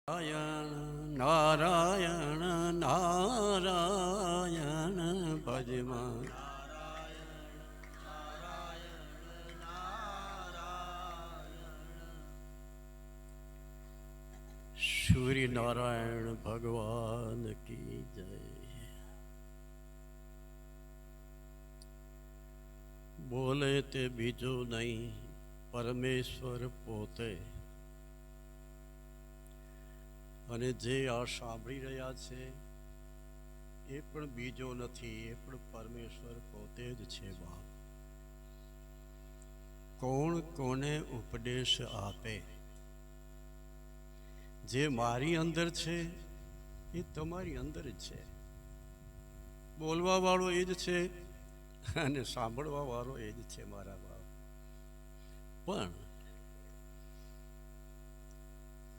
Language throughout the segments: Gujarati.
નારાયણ નારાયણ નારાયણ ભજમાં સૂર્ય નારાયણ ભગવાન કી જય। બોલે તે બીજો નહીં, પરમેશ્વર પોતે। અને જે આ સાંભળી રહ્યા છે એ પણ બીજો નથી, એ પણ પરમેશ્વર પોતે જ છે બાપ। કોણ કોને ઉપદેશ આપે? જે મારી અંદર છે એ તમારી અંદર જ છે। બોલવા વાળો એ જ છે અને સાંભળવા વાળો એ જ છે મારા બાપ। પણ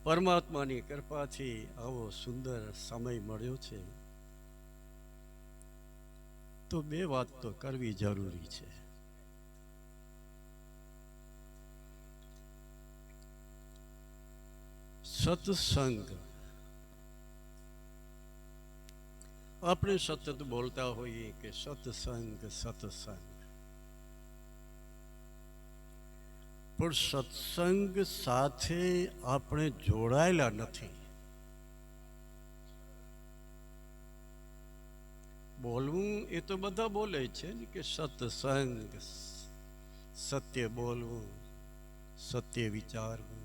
પરમાત્માની કૃપાથી આવો સુંદર સમય મળ્યો છે તો બે વાત તો કરવી જરૂરી છે। સત્સંગ આપણે સતત બોલતા હોઈએ કે સત્સંગ સત્સંગ, પણ સત્સંગ સાથે આપણે જોડાયેલા નથી। બોલવું એ તો બધા બોલે છે ને કે સત્સંગ, સત્ય બોલવું, સત્ય વિચારવું,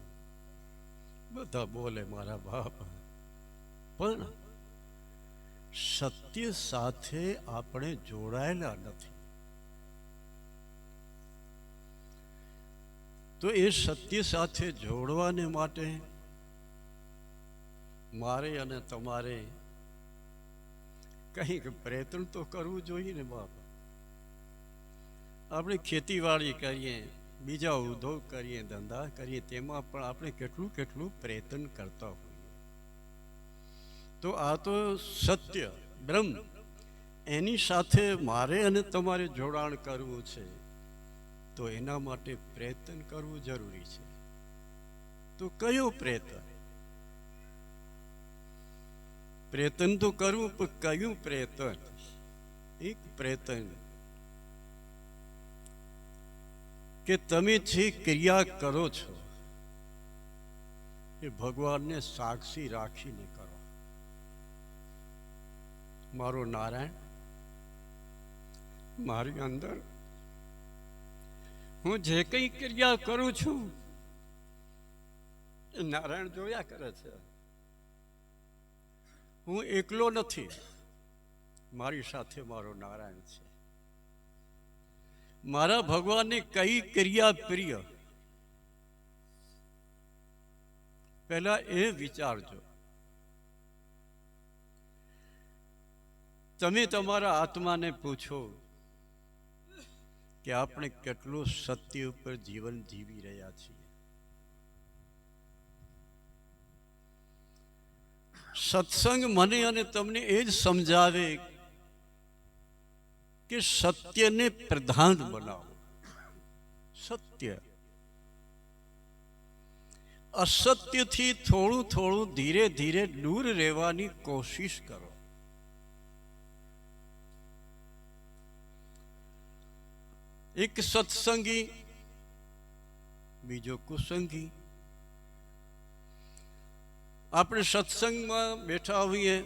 બધા બોલે મારા બાપ। પણ સત્ય સાથે આપણે જોડાયેલા નથી। તો એ સત્ય સાથે જોડવાને માટે મારે અને તમારે કંઈક પ્રયત્ન તો કરવું જોઈએ ને બાપ। આપણે ખેતીવાડી કરીએ, બીજા ઉદ્યોગ કરીએ, ધંધા કરીએ, તેમાં પણ આપણે કેટલું પ્રયત્ન કરતા હોઈએ। તો આ તો સત્ય બ્રહ્મ, એની સાથે મારે અને તમારે જોડાણ કરવું છે તો એના માટે પ્રયત્ન કરવું જરૂરી છે। તો કયો પ્રયત્ન? પ્રયત્ન તો કરવું, પણ કયું પ્રયત્ન? એક પ્રયત્ન કે તમે જે ક્રિયા કરો છો એ ભગવાનને સાક્ષી રાખીને કરો। મારો નારાયણ મારી અંદર, હું જે કંઈ ક્રિયા કરું છું એ નારાયણ જોયા કરે છે। હું એકલો નથી, મારી સાથે મારો નારાયણ છે। મારા ભગવાનની કઈ ક્રિયા પ્રિય, પહેલા એ વિચારજો। તમે તમારા આત્માને પૂછો કે આપણે કેટલું સત્ય ઉપર જીવન જીવી રહ્યા છીએ। સત્સંગ મને અને તમને એ જ સમજાવે કે સત્યને પ્રધાન બનાવો। સત્ય, અસત્યથી થોડું થોડું ધીરે ધીરે દૂર રહેવાની કોશિશ કરો। એક સત્સંગી, બીજો કુસંગી। આપણે સત્સંગમાં બેઠા હોઈએ,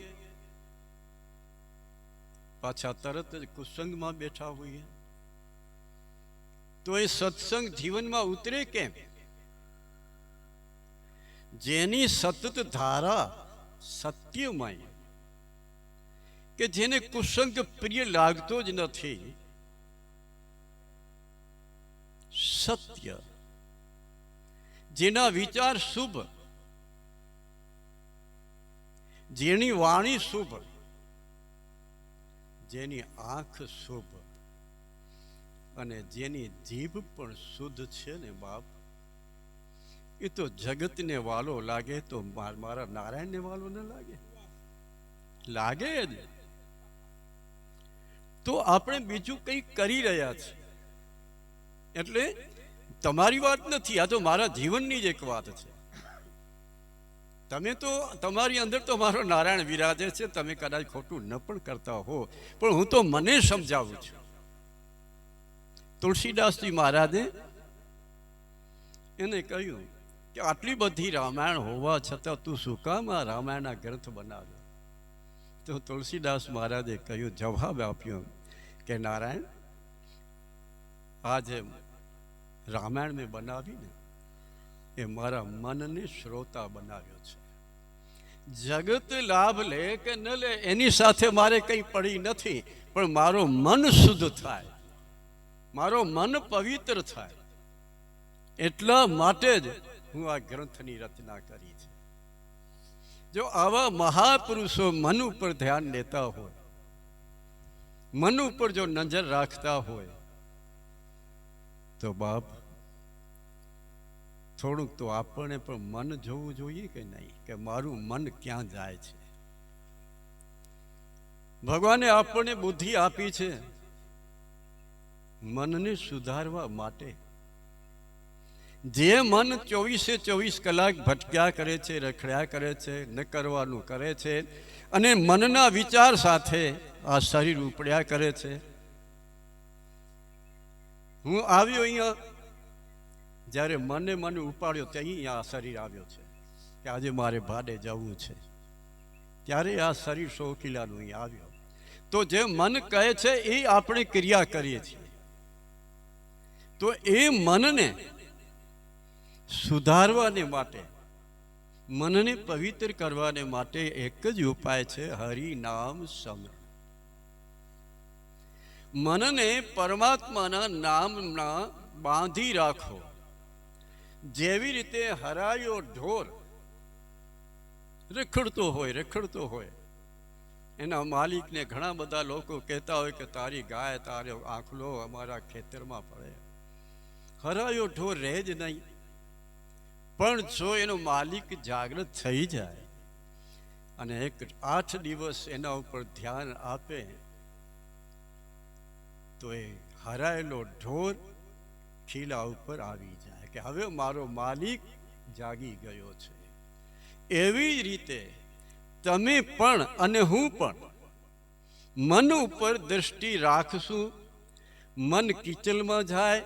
પાછા તરત જ કુસંગમાં બેઠા હોઈએ, તો એ સત્સંગ જીવનમાં ઉતરે કેમ? જેની સતત ધારા સત્યમય, કે જેને કુસંગ પ્રિય લાગતો જ નથી, સત્ય, જેના વિચાર શુભ, જેની વાણી શુભ, જેની આંખ શુભ અને જેની જીભ પણ શુદ્ધ છે ને બાપ, એ તો જગતને વાલો લાગે તો મારા નારાયણને વાલો ન લાગે? લાગે જ। તો આપણે બીજું કંઈ કરી રહ્યા છીએ। એટલે તમારી વાત નથી, આ તો મારા જીવનની જ એક વાત છે। તમે તો તમારી અંદર તો મારો નારાયણ વિરાજે છે, તમે કદાચ ખોટું ન પણ કરતા હો, પણ હું તો મને સમજાવું છું. તુલસીદાસજી મહારાજે એને કહ્યું કે આટલી બધી રામાયણ હોવા છતાં તું શું કામ આ રામાયણના ગ્રંથ બનાવ્યો? તો તુલસીદાસ મહારાજે કહ્યું, જવાબ આપ્યો કે નારાયણ, આ જે રામાયણ મેં બનાવી ને એ મારા મનને શ્રોતા બનાવ્યો છે. જગત લાભ લે કે ન લે એની સાથે મારે કંઈ પડી નથી, પણ મારો મન શુદ્ધ થાય, મારો મન પવિત્ર થાય, એટલા માટે જ હું આ ગ્રંથની રચના કરી છે. જો આવા મહાપુરુષો મન ઉપર ધ્યાન દેતા હોય, મન ઉપર જો નજર રાખતા હોય, તો બાપ થોડુંક તો આપણને પણ મન જોવું જોઈએ કે નહીં, કે મારું મન ક્યાં જાય છે. ભગવાને આપણને બુદ્ધિ આપી છે મનને સુધારવા માટે. જે મન 24/24 કલાક ભટક્યા કરે છે, રખડ્યા કરે છે, ન કરવાનું કરે છે, અને મનના વિચાર સાથે આ શરીર ઉપડ્યા કરે છે. હું આવ્યો અહીંયા, જ્યારે મને ઉપાડ્યો ત્યાં અહીંયા આ શરીર આવ્યો છે કે આજે મારે ભાડે જવું છે, ત્યારે આ શરીર 100 કિલોનું અહીંયા આવ્યો. તો જે મન કહે છે એ આપણે ક્રિયા કરીએ છીએ. તો એ મનને સુધારવાને માટે, મનને પવિત્ર કરવાને માટે એક જ ઉપાય છે, હરિ નામ સ્મરણ. મનને પરમાત્માના નામના બાંધી રાખો. જેવી રીતે હરાયો ઢોર રખડતો હોય, એના માલિકને ઘણા બધા લોકો કહેતા હોય કે તારી ગાય, તારો આંખલો અમારા ખેતરમાં પડે. હરાયો ઢોર રહે જ નહીં. પણ જો એનો માલિક જાગૃત થઈ જાય અને 8 દિવસ એના ઉપર ધ્યાન આપે, તો એ હરાયેલો ઢોર ખીલા ઉપર આવી જાય કે હવે મારો માલિક જાગી ગયો છે. એવી જ રીતે તમે પણ અને હું પણ મન ઉપર દ્રષ્ટિ રાખશું. મન કિચલમાં જાય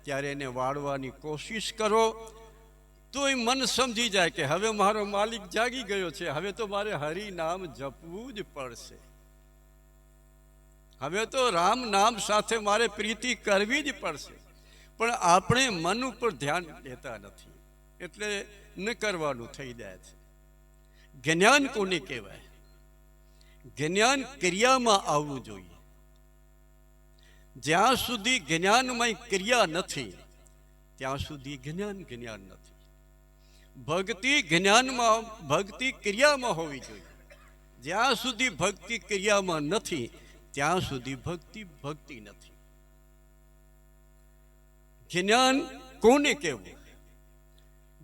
ત્યારે એને વાળવાની કોશિશ કરો, તો એ મન સમજી જાય કે હવે મારો માલિક જાગી ગયો છે, હવે તો મારે હરિ નામ જપવું જ પડશે, હવે તો રામ નામ સાથે મારે પ્રીતિ કરવી જ પડશે. પણ આપણે મન ઉપર ધ્યાન દેતા નથી, એટલે ન કરવાનું થઈ જાય છે. જ્ઞાન કોને કહેવાય? જ્ઞાન ક્રિયામાં આવવું જોઈએ. જ્યાં સુધી જ્ઞાનમય ક્રિયા નથી ત્યાં સુધી જ્ઞાન નથી. ભક્તિ ક્રિયામાં હોવી જોઈએ. જ્યાં સુધી ભક્તિ ક્રિયામાં નથી ત્યાં સુધી ભક્તિ નથી. જ્ઞાન કોને કહેવું?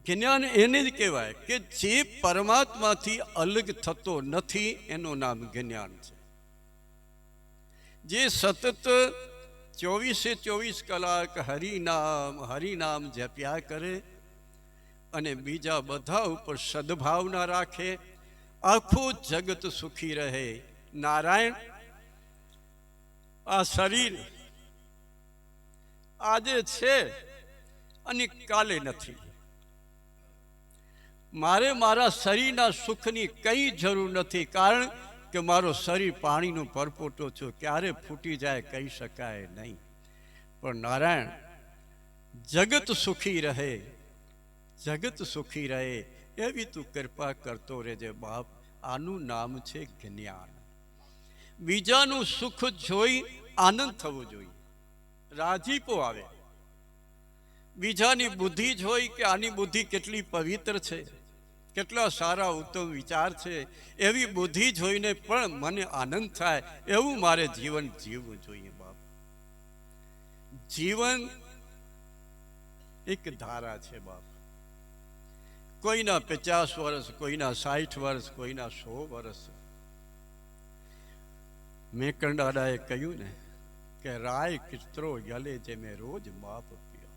જ્ઞાન એને જ કહેવાય કે જે પરમાત્માથી અલગ થતો નથી, એનું નામ જ્ઞાન છે. જે સતત 24/24 કલાક હરિનામ જપ્યા કરે અને બીજા બધા ઉપર સદભાવના રાખે, આખું જગત સુખી રહે. નારાયણ, આ શરીર આજે છે અને કાલે નથી. મારે મારા શરીરના સુખની કંઈ જરૂર નથી, કારણ કે મારો શરીર પાણીનો પરપોટો છો, ક્યારે ફૂટી જાય કહી શકાય નહીં. પણ નારાયણ, જગત સુખી રહે, જગત સુખી રહે એવી તું કૃપા કરતો રહેજે બાપ. આનું નામ છે જ્ઞાન. બીજાનું સુખ જોઈ આનંદ થવો જોઈએ, રાજીપો આવે. બીજાની બુદ્ધિ જોઈ કે આની બુદ્ધિ કેટલી પવિત્ર છે, કેટલા સારા ઉત્તમ વિચાર છે, એવી બુદ્ધિ જોઈને પણ મને આનંદ થાય. એવું મારે જીવન જીવવું જોઈએ બાપ. જીવન એક ધારા છે બાપ. કોઈના 50 વર્ષ, કોઈના 60 વર્ષ, કોઈના 100 વર્ષ. મેકંડાડાએ કહ્યું ને કે રાય કિસ્ત્રો ગલે જે મેં રોજ માપ પીયો.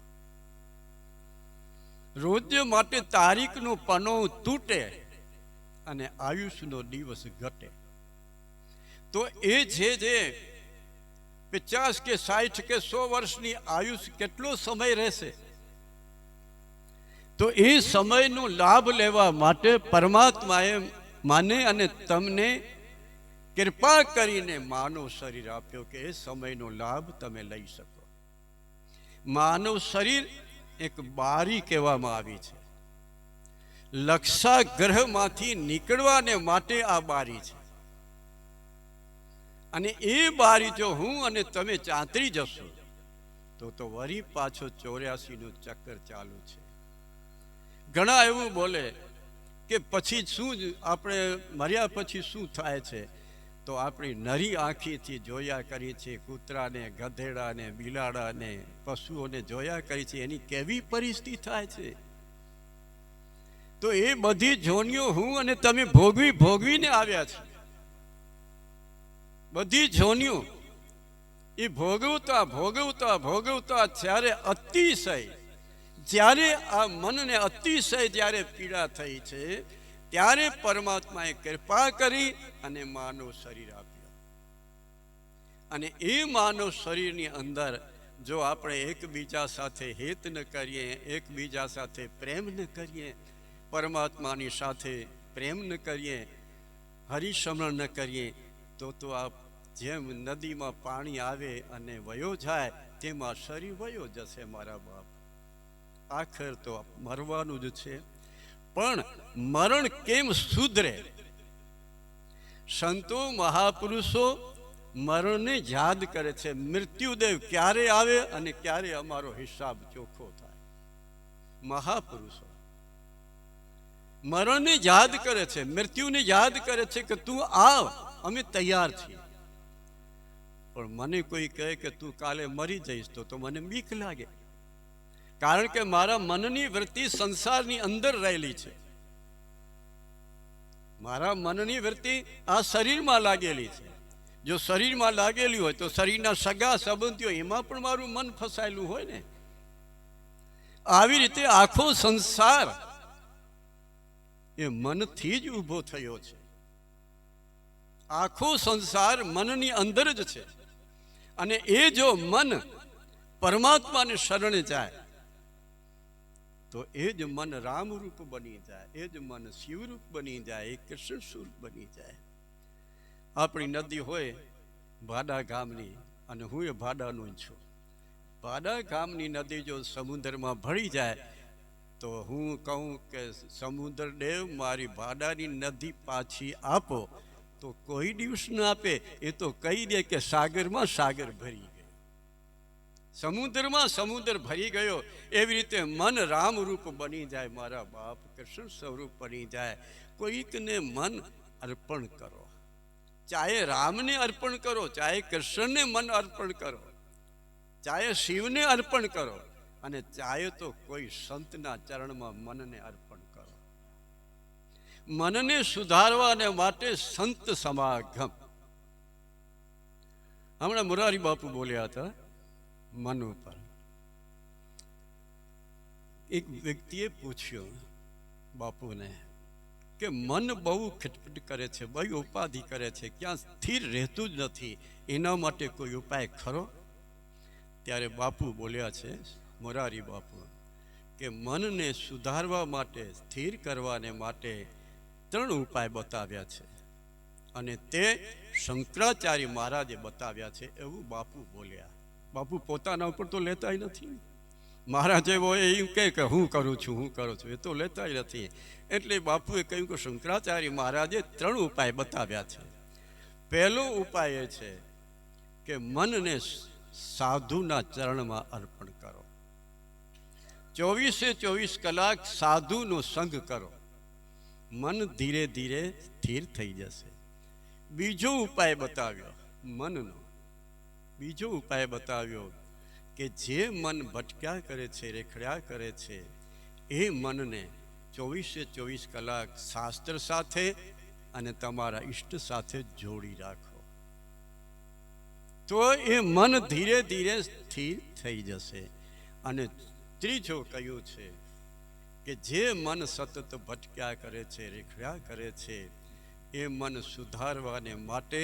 રોજ માટે તારીખનો પનો તૂટે અને આયુષનો દિવસ ઘટે. તો એ જે 50 કે 60 કે 100 વર્ષની આયુષ કેટલો સમય રહેશે? તો એ સમયનો લાભ લેવા માટે પરમાત્માએ માને અને તમને કૃપા કરીને માનવ શરીર આપ્યો કે એ સમયનો લાભ તમે લઈ શકો. માનવ શરીર એક બારી કહેવામાં આવી છે. લક્ષાગ્રહમાંથી નીકળવાને માટે આ બારી છે. અને એ બારી જો હું અને તમે ચાંતરી જશો તો વળી પાછો 84નું ચક્કર ચાલુ છે. ઘણા એવું બોલે કે પછી શું, આપણે મર્યા પછી શું થાય છે? તો આપણી નરી આંખીથી જોયા કરી છે કૂતરાને, ગધેડાને, બિલાડાને, પશુઓને જોયા કરી છે એની કેવી પરિસ્થિતિ થાય છે. તો એ બધી જોનીઓ હું અને તમે ભોગવીને આવ્યા છે. બધી જોનીઓ એ ભોગવતા જ્યારે અતિશય, જ્યારે આ મનને અતિશય જ્યારે પીડા થઈ છે ત્યારે પરમાત્માએ કૃપા કરી અને માનવ શરીર આપ્યું. અને એ માનવ શરીરની અંદર જો આપણે એકબીજા સાથે હિત ન કરીએ, એકબીજા સાથે પ્રેમ ન કરીએ, પરમાત્માની સાથે પ્રેમ ન કરીએ, હરિસ્મરણ ન કરીએ તો આ જેમ નદીમાં પાણી આવે અને વયો જાય તેમાં શરીર વયો જશે મારા બાપ. આખર તો મરવાનું જ છે. પણ મરણ કેમ સુધરે? સંતો મહાપુરુષો મરણને યાદ કરે છે. મૃત્યુદેવ ક્યારે આવે અને ક્યારે અમારો હિસાબ ચોખ્ખો થાય. મહાપુરુષો મરણને યાદ કરે છે, મૃત્યુને યાદ કરે છે કે તું આવ, અમે તૈયાર છીએ. પણ મને કોઈ કહે કે તું કાલે મરી જઈશ તો મને બીક લાગે. કારણ કે મારા મનની વૃત્તિ સંસારની અંદર રહેલી છે. મારા મનની વૃત્તિ આ શરીરમાં લાગેલી છે. જો શરીરમાં લાગેલી હોય તો શરીરના સગા સંબંધીઓ એમાં પણ મારું મન ફસાયેલું હોય ને. આવી રીતે આખો સંસાર એ મનથી જ ઊભો થયો છે. આખો સંસાર મનની અંદર જ છે. અને એ જો મન પરમાત્માને શરણે જાય તો એ જ મન રામરૂપ બની જાય, એ જ મન શિવરૂપ બની જાય, એ કૃષ્ણ સ્વરૂપ બની જાય. આપણી નદી હોય ભાડા ગામની, અને હું એ ભાડાનો જ છું. ભાડા ગામની નદી જો સમુદ્રમાં ભળી જાય તો હું કહું કે સમુદ્ર દેવ મારી ભાડાની નદી પાછી આપો, તો કોઈ દિવસ ન આપે. એ તો કહી દે કે સાગરમાં સાગર ભરી ગયો, સમુદ્રમાં સમુદ્ર ભરી ગયો. એવી રીતે મન રામરૂપ બની જાય મારા બાપ, કૃષ્ણ સ્વરૂપ બની જાય. કોઈકને મન અર્પણ કરો, ચાહે રામને અર્પણ કરો, ચાહે કૃષ્ણને મન અર્પણ કરો, ચાહે શિવને અર્પણ કરો, અને ચાહે તો કોઈ સંતના ચરણમાં મનને અર્પણ કરો. મનને સુધારવાને માટે સંત સમાગમ. હમણાં મોરારી બાપુ બોલ્યા હતા મન ઉપર. એક વ્યક્તિએ પૂછ્યું બાપુને કે મન બહુ ખટપટ કરે છે, બહુ ઉપાધિ કરે છે, ક્યાં સ્થિર રહેતું જ નથી, એના માટે કોઈ ઉપાય ખરો? ત્યારે બાપુ બોલ્યા છે, મોરારી બાપુ, કે મનને સુધારવા માટે, સ્થિર કરવાને માટે 3 ઉપાય બતાવ્યા છે. અને તે શંકરાચાર્ય મહારાજે બતાવ્યા છે એવું બાપુ બોલ્યા. બાપુ પોતાના ઉપર તો લેતા નથી. મહારાજ એવો એમ કે હું કરું છું, એ તો લેતા નથી. એટલે બાપુએ કહ્યું કે શંકરાચાર્ય મહારાજે 3 ઉપાય બતાવ્યા છે. પહેલો ઉપાય એ છે કે મનને સાધુના ચરણમાં અર્પણ કરો. 24 કલાક સાધુનો સંગ કરો, મન ધીરે ધીરે સ્થિર થઈ જશે. બીજો ઉપાય બતાવ્યો મનનો, બીજો ઉપાય બતાવ્યો કે જે મન ભટક્યા કરે છે, રેખડ્યા કરે છે, એ મનને 24 કલાક શાસ્ત્ર સાથે અને તમારા ઈષ્ટ સાથે જોડી રાખો, તો એ મન ધીરે ધીરે સ્થિર થઈ જશે. અને ત્રીજો કયું છે કે જે મન સતત ભટક્યા કરે છે, રેખડ્યા કરે છે, એ મન સુધારવાને માટે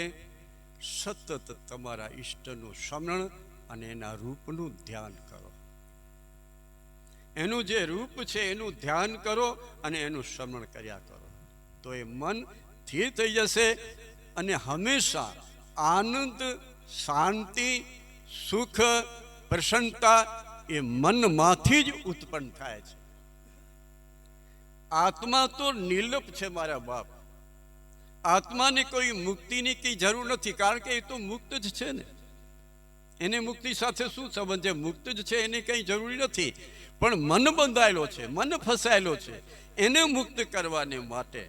સતત તમારા ઈષ્ટનું સ્મરણ અને એના રૂપનું ધ્યાન કરો. એનું જે રૂપ છે એનું ધ્યાન કરો અને એનું સ્મરણ કર્યા કરો, તો એ મન સ્થિર થઈ જશે અને હંમેશા આનંદ, શાંતિ, સુખ, પ્રસન્નતા એ મનમાંથી જ ઉત્પન્ન થાય છે. આત્મા તો નિર્લોપ છે મારા બાપ. આત્માને કોઈ મુક્તિની કઈ જરૂર નથી, કારણ કે એ તો મુક્ત જ છે ને. એને મુક્તિ સાથે શું સંબંધ છે? મુક્ત જ છે, એને કંઈ જરૂરી નથી. પણ મન બંધાયેલો છે, મન ફસાયેલો છે, એને મુક્ત કરવાને માટે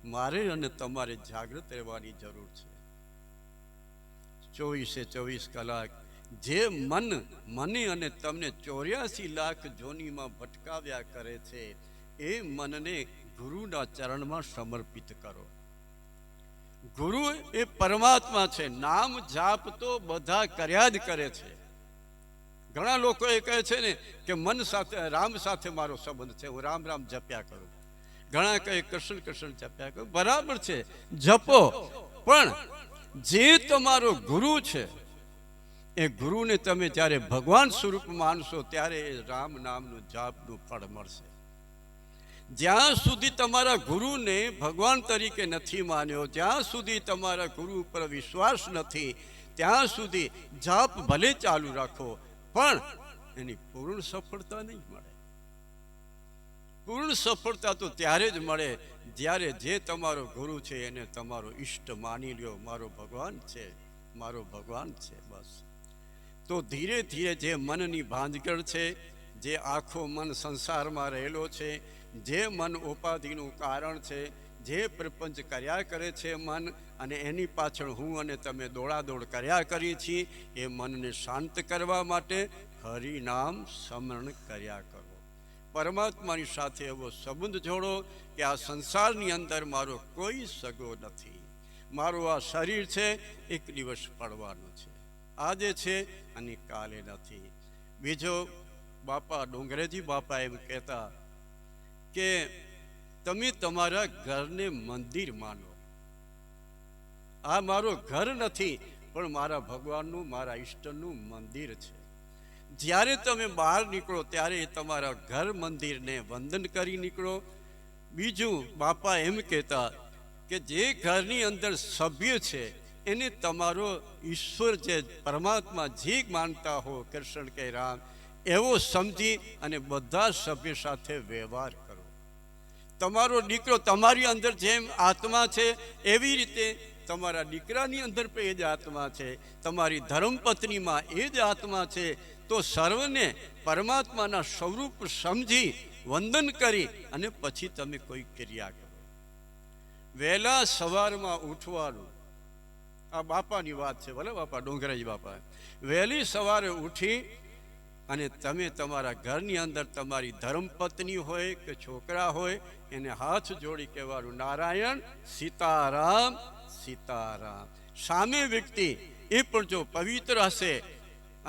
મારે અને તમારે જાગૃત રહેવાની જરૂર છે. 24/24 કલાક જે મને અને તમને 84 લાખ જોનીમાં ભટકાવ્યા કરે છે, એ મનને ગુરુના ચરણમાં સમર્પિત કરો. ગુરુ એ પરમાત્મા છે. નામ જાપ તો બધા કર્યા જ કરે છે. ઘણા લોકો એ કહે છે ને કે મન સાથે, રામ સાથે મારો સંબંધ છે, હું રામ રામ જપ્યા કરું. ઘણા કહે કૃષ્ણ કૃષ્ણ જપ્યા કરું. બરાબર છે, જપો, પણ જે તમારો ગુરુ છે એ ગુરુને તમે જ્યારે ભગવાન સ્વરૂપ માનશો ત્યારે એ રામ નામનું જાપનું ફળ મળશે. જ્યાં સુધી તમારા ગુરુને ભગવાન તરીકે નથી માન્યો, જ્યાં સુધી તમારા ગુરુ ઉપર વિશ્વાસ નથી, ત્યાં સુધી જાપ ભલે ચાલુ રાખો, પણ એની પૂર્ણ સફળતા નહીં મળે. પૂર્ણ સફળતા તો ત્યારે જ મળે જ્યારે જે તમારો ગુરુ છે એને તમારો ઈષ્ટ માની લ્યો. મારો ભગવાન છે, મારો ભગવાન છે, બસ. તો ધીરે ધીરે જે મનની ભાંજગળ છે, જે આખો મન સંસારમાં રહેલો છે, જે મન ઉપાધિનું કારણ છે, જે પ્રપંચ કર્યા કરે છે મન, અને એની પાછળ હું અને તમે દોડાદોડ કર્યા કરીએ છીએ, એ મનને શાંત કરવા માટે હરિનામ સ્મરણ કર્યા કરો. પરમાત્માની સાથે એવો સંબંધ જોડો કે આ સંસારની અંદર મારો કોઈ સગો નથી. મારું આ શરીર છે, એક દિવસ પડવાનું છે. આજે છે અને કાલે નથી. બીજો, બાપા ડોંગરેજી બાપા એમ કહેતા કે તમે તમારા ઘરને મંદિર માનો. આ મારો ઘર નથી, પણ મારા ભગવાનનું, મારા ઈષ્ટનું મંદિર છે. જ્યારે તમે બહાર નીકળો ત્યારે તમારા ઘર મંદિરને વંદન કરી નીકળો. બીજું, બાપા એમ કહેતા કે જે ઘરની અંદર સભ્ય છે એને તમારો ઈશ્વર, જે પરમાત્મા જે માનતા હો, કૃષ્ણ કે રામ, એવો સમજી અને બધા સભ્ય સાથે વ્યવહાર કરો. તમારો દીકરો તમારી અંદર જેમ આત્મા છે એવી રીતે તમારા દીકરાની અંદર પણ એ જ આત્મા છે, તમારી ધર્મપત્નીમાં એ જ આત્મા છે. તો સર્વને પરમાત્માના સ્વરૂપ સમજી વંદન કરી અને પછી તમે કોઈ ક્રિયા કરો. વહેલા સવારમાં ઉઠવાનું, આ બાપાની વાત છે, ભલે બાપા ડોંગરાજી બાપા. વહેલી સવારે ઉઠી અને તમે તમારા ઘરની અંદર તમારી ધર્મપત્ની હોય કે છોકરા હોય એને હાથ જોડી કહેવાનું, નારાયણ સીતારામ સીતારામ. સામે વ્યક્તિ એ પણ જો પવિત્ર હશે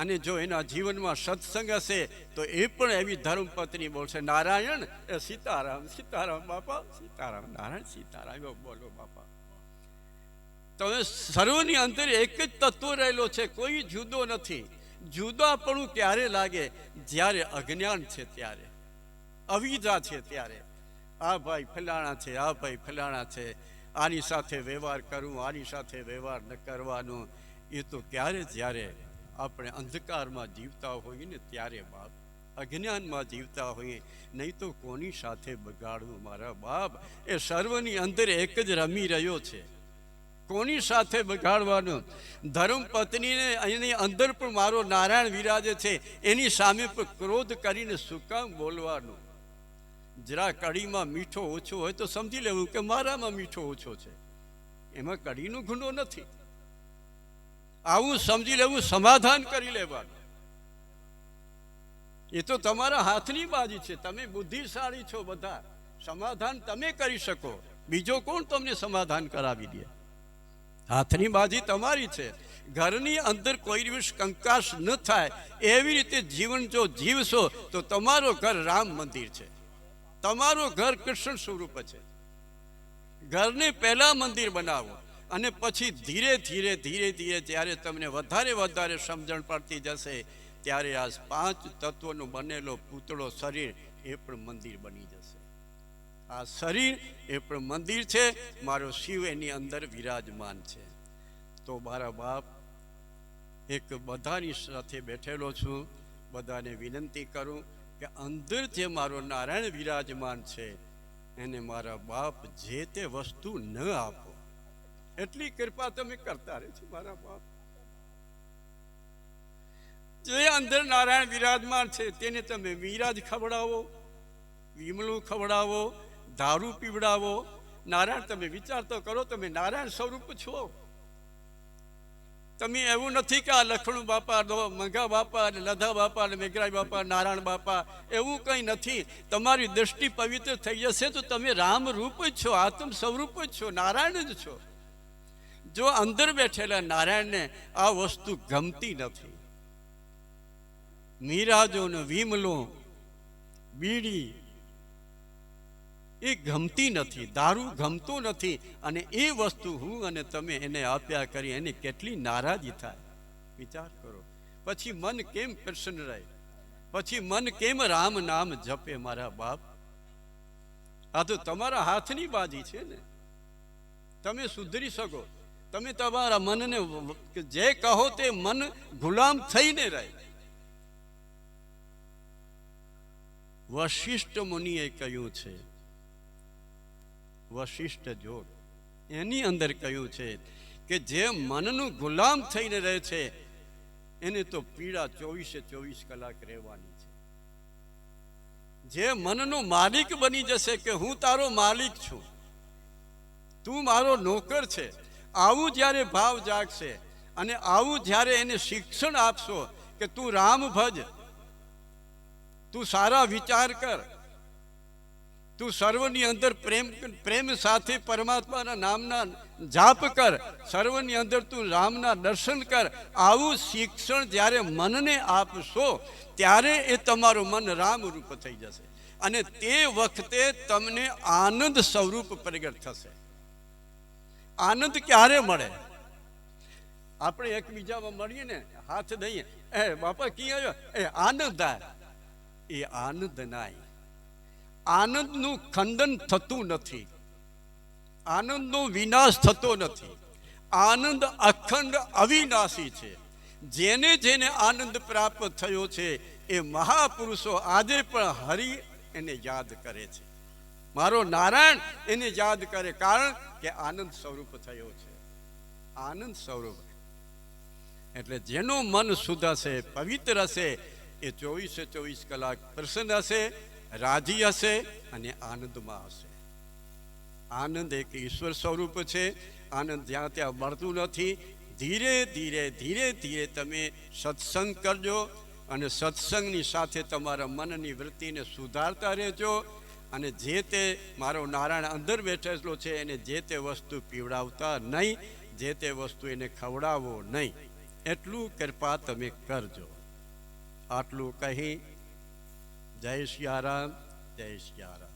અને જો એના જીવનમાં સત્સંગ હશે તો એ પણ એવી ધર્મપત્ની બોલશે, નારાયણ સીતારામ સીતારામ બાપા સીતારામ, નારાયણ સીતારામ બોલો બાપા. તમે સર્વની અંદર એક જ તત્વ રહેલો છે, કોઈ જુદો નથી. જુદાપણું ક્યારે લાગે? જ્યારે અજ્ઞાન છે ત્યારે, અવિદ્યા છે ત્યારે. આ ભાઈ ફલાણા છે, આ ભાઈ ફલાણા છે, આની સાથે વ્યવહાર કરવું, આની સાથે વ્યવહાર ન કરવાનું. એ તો ક્યારે? જ્યારે આપણે અંધકારમાં જીવતા હોઈએ ને ત્યારે બાપ, અજ્ઞાનમાં જીવતા હોઈએ. નહીં તો કોની સાથે બગાડવું મારા બાપ? એ સર્વની અંદર એક જ રમી રહ્યો છે. કોની સાથે બગાડવાનું? ધર્મપત્નીને એની અંદર પણ મારો નારાયણ વિરાજે છે, એની સામે પણ ક્રોધ કરીને શું કામ બોલવાનું? જરા કઢીમાં મીઠો ઓછો હોય તો સમજી લેવું કે મારામાં મીઠો ઓછો છે, એમાં કઢીનો ગુનો નથી. આવું સમજી લેવું, સમાધાન કરી લેવાનું. એ તો તમારા હાથની બાજી છે. તમે બુદ્ધિશાળી છો બધા, સમાધાન તમે કરી શકો. બીજો કોણ તમને સમાધાન કરાવી દે? હાથની બાજી તમારી છે. ઘરની અંદર કોઈ દિવસ કંકાસ ન થાય એવી રીતે જીવન જો જીવશો તો તમારો ઘર રામ મંદિર છે. તમારું ઘર કૃષ્ણ સ્વરૂપ છે. ઘરને પહેલા મંદિર બનાવો અને પછી ધીરે ધીરે ધીરે ધીરે જ્યારે તમને વધારે વધારે સમજણ પડતી જશે ત્યારે આ 5 તત્વોનું બનેલો પૂતળો શરીર એ પણ મંદિર બની જશે. આ શરીર એ પણ મંદિર છે. મારો શિવ એની અંદર વિરાજમાન છે. તો મારા બાપ, એક બધાની સાથે બેઠેલો છું, બધાને વિનંતી કરું કે અંદર જે મારો નારાયણ વિરાજમાન છે એને મારા બાપ જે તે વસ્તુ ન આપો. એટલી કૃપા તમે કરતા રહેજો મારા બાપ. જે અંદર નારાયણ વિરાજમાન છે તેને તમે વિરાજ ખવડાવો, વિમલું ખવડાવો, દારૂ પીવડાવો. નારાયણ, તમે વિચાર તો કરો, તમે નારાયણ સ્વરૂપ છો. તમે એવું નથી કે આ લખણું બાપા, મંગા બાપા, લધા બાપા, મેઘરાજ બાપા, નારાયણ બાપા, એવું કંઈ નથી. તમારી દ્રષ્ટિ પવિત્ર થઈ જશે તો તમે રામ રૂપ જ છો, આત્મ સ્વરૂપ જ છો, નારાયણ જ છો. જો અંદર બેઠેલા નારાયણને આ વસ્તુ ગમતી નથી, મીરાજો ને વિમલો, બીડી એ ગમતી નથી, દારૂ ગમતો નથી, અને એ વસ્તુ હું અને તમે એને આપ્યા કરી એની કેટલી નારાજી થાય. વિચાર કરો. પછી મન કેમ પ્રસન્ન રહે? પછી મન કેમ રામ નામ જપે? મારા બાપ, આ તો તમારા હાથની બાજી છે ને. તમે સુધરી શકો. તમે તમારા મનને જે કહો તે મન ગુલામ થઈને રહે. વશિષ્ઠ મુનિએ કહ્યું છે, વશિષ્ઠ જોગ એની અંદર કહ્યું છે કે જે મનનું ગુલામ થઈને રહે છે એને તો પીડા 24 કલાક રહેવાની છે. જે મનનો માલિક બની જશે કે હું તારો માલિક છું, તું મારો નોકર છે, આવું જ્યારે ભાવ જાગશે અને આવું જ્યારે એને શિક્ષણ આપશો કે તું રામ ભજ, તું સારા વિચાર કર, તું સર્વની અંદર પ્રેમ સાથે પરમાત્માના નામના જાપ કર, સર્વની અંદર તું રામના દર્શન કર, આવું શિક્ષણ જ્યારે મનને આપશો ત્યારે એ તમારું મન રામ રૂપ થઈ જશે. અને તે વખતે તમને આનંદ સ્વરૂપ પ્રગટ થશે. આનંદ ક્યારે મળે? આપણે એકબીજામાં મળીએ ને, હાથ દઈએ, એ બાપા કી આવ્યો, એ આનંદ આય. એ આનંદ નાય. આનંદનું ખંડન થતું નથી, આનંદનો વિનાશ થતો નથી. આનંદ અખંડ અવિનાશી છે. જેને જેને આનંદ પ્રાપ્ત થયો છે એ મહાપુરુષો આજે પણ હરિ એને યાદ કરે છે, મારો નારાયણ એને યાદ કરે, કારણ કે આનંદ સ્વરૂપ થયો છે. આનંદ સ્વરૂપ એટલે જેનું મન શુદ્ધ હશે, પવિત્ર હશે, એ 24 કલાક પ્રસન્ન હશે, રાજી હશે અને આનંદમાં હશે. આનંદ એક ઈશ્વર સ્વરૂપ છે. આનંદ જ્યાં ત્યાં મળતું નથી. ધીરે ધીરે ધીરે ધીરે તમે સત્સંગ કરજો અને સત્સંગની સાથે તમારા મનની વૃત્તિને સુધારતા રહેજો. અને જે તે મારો નારાયણ અંદર બેઠેલો છે એને જે તે વસ્તુ પીવડાવતા નહીં, જે તે વસ્તુ એને ખવડાવો નહીં. એટલું કૃપા તમે કરજો. આટલું કહી જય સિયારામ, જય સિયારામ.